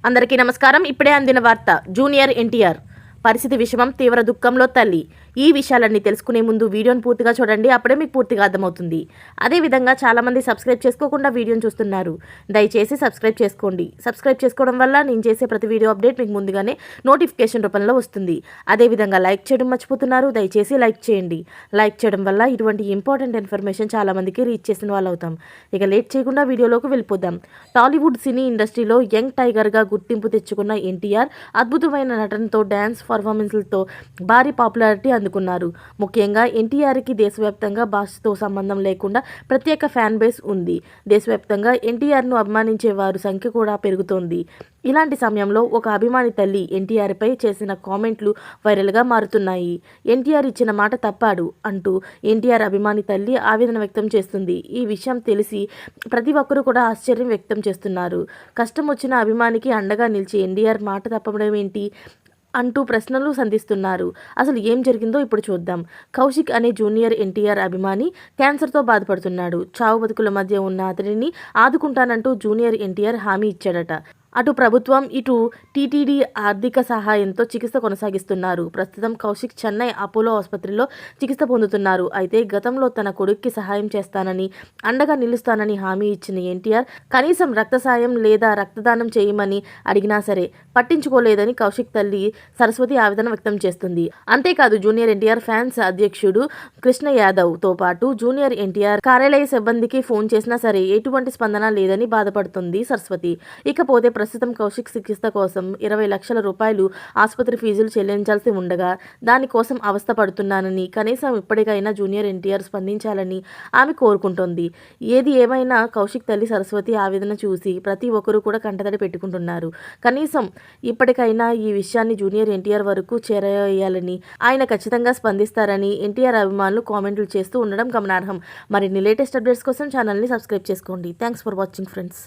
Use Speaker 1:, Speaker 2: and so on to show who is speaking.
Speaker 1: అందరికీ నమస్కారం. ఇప్పుడే అందిన వార్త. జూనియర్ ఎన్టీఆర్ పరిస్థితి విషమం, తీవ్ర దుఃఖంలో తల్లి. ఈ విషయాలన్నీ తెలుసుకునే ముందు వీడియోని పూర్తిగా చూడండి, అప్పుడే మీకు పూర్తిగా అర్థమవుతుంది. అదేవిధంగా చాలామంది సబ్స్క్రైబ్ చేసుకోకుండా వీడియోని చూస్తున్నారు. దయచేసి సబ్స్క్రైబ్ చేసుకోండి. సబ్స్క్రైబ్ చేసుకోవడం వల్ల నేను చేసే ప్రతి వీడియో అప్డేట్ మీకు ముందుగానే నోటిఫికేషన్ రూపంలో వస్తుంది. అదేవిధంగా లైక్ చేయడం మర్చిపోతున్నారు, దయచేసి లైక్ చేయండి. లైక్ చేయడం వల్ల ఇటువంటి ఇంపార్టెంట్ ఇన్ఫర్మేషన్ చాలామందికి రీచ్ చేసిన వాళ్ళు అవుతాం. ఇక లేట్ చేయకుండా వీడియోలోకి వెళ్ళిపోదాం. టాలీవుడ్ సినీ ఇండస్ట్రీలో యంగ్ టైగర్గా గుర్తింపు తెచ్చుకున్న ఎన్టీఆర్ అద్భుతమైన నటనతో, డ్యాన్స్ పర్ఫార్మెన్స్లతో భారీ పాపులారిటీ అందుకున్నారు. ముఖ్యంగా ఎన్టీఆర్కి దేశవ్యాప్తంగా భాషతో సంబంధం లేకుండా ప్రత్యేక ఫ్యాన్ బేస్ ఉంది. దేశవ్యాప్తంగా ఎన్టీఆర్ను అభిమానించే వారి సంఖ్య కూడా పెరుగుతోంది. ఇలాంటి సమయంలో ఒక అభిమాని తల్లి ఎన్టీఆర్పై చేసిన కామెంట్లు వైరల్గా మారుతున్నాయి. ఎన్టీఆర్ ఇచ్చిన మాట తప్పాడు అంటూ ఎన్టీఆర్ అభిమాని తల్లి ఆవేదన వ్యక్తం చేస్తుంది. ఈ విషయం తెలిసి ప్రతి ఒక్కరూ కూడా ఆశ్చర్యం వ్యక్తం చేస్తున్నారు. కష్టం వచ్చిన అభిమానికి అండగా నిలిచి ఎన్టీఆర్ మాట తప్పడం ఏంటి అంటూ ప్రశ్నలు సంధిస్తున్నారు. అసలు ఏం జరిగిందో ఇప్పుడు చూద్దాం. కౌశిక్ అనే జూనియర్ ఎన్టీఆర్ అభిమాని క్యాన్సర్తో బాధపడుతున్నాడు. చావు బతుకుల మధ్య ఉన్న అతడిని ఆదుకుంటానంటూ జూనియర్ ఎన్టీఆర్ హామీ ఇచ్చాడట. అటు ప్రభుత్వం, ఇటు టీటీడీ ఆర్థిక సహాయంతో చికిత్స కొనసాగిస్తున్నారు. ప్రస్తుతం కౌశిక్ చెన్నై అపోలో ఆసుపత్రిలో చికిత్స పొందుతున్నారు. అయితే గతంలో తన కొడుక్కి సహాయం చేస్తానని, అండగా నిలుస్తానని హామీ ఇచ్చిన ఎన్టీఆర్ కనీసం రక్త సాయం లేదా రక్తదానం చేయమని అడిగినా సరే పట్టించుకోలేదని కౌశిక్ తల్లి సరస్వతి ఆవేదన వ్యక్తం చేస్తుంది. అంతేకాదు జూనియర్ ఎన్టీఆర్ ఫ్యాన్స్ అధ్యక్షుడు కృష్ణ యాదవ్తో పాటు జూనియర్ ఎన్టీఆర్ కార్యాలయ సిబ్బందికి ఫోన్ చేసినా సరే ఎటువంటి స్పందన లేదని బాధపడుతుంది సరస్వతి. ఇకపోతే ప్రస్తుతం కౌశిక్ చికిత్స కోసం 20 లక్షల రూపాయలు ఆసుపత్రి ఫీజులు చెల్లించాల్సి ఉండగా దానికోసం అవస్థ పడుతున్నానని, కనీసం ఇప్పటికైనా జూనియర్ ఎన్టీఆర్ స్పందించాలని ఆమె కోరుకుంటోంది. ఏది ఏమైనా కౌశిక్ తల్లి సరస్వతి ఆవేదన చూసి ప్రతి ఒక్కరూ కూడా కంటతడి పెట్టుకుంటున్నారు. కనీసం ఇప్పటికైనా ఈ విషయాన్ని జూనియర్ ఎన్టీఆర్ వరకు చేరవేయాలని, ఆయన ఖచ్చితంగా స్పందిస్తారని ఎన్టీఆర్ అభిమానులు కామెంట్లు చేస్తూ ఉండడం గమనార్హం. మరిన్ని లేటెస్ట్ అప్డేట్స్ కోసం ఛానల్ని సబ్స్క్రైబ్ చేసుకోండి. Thanks for watching friends.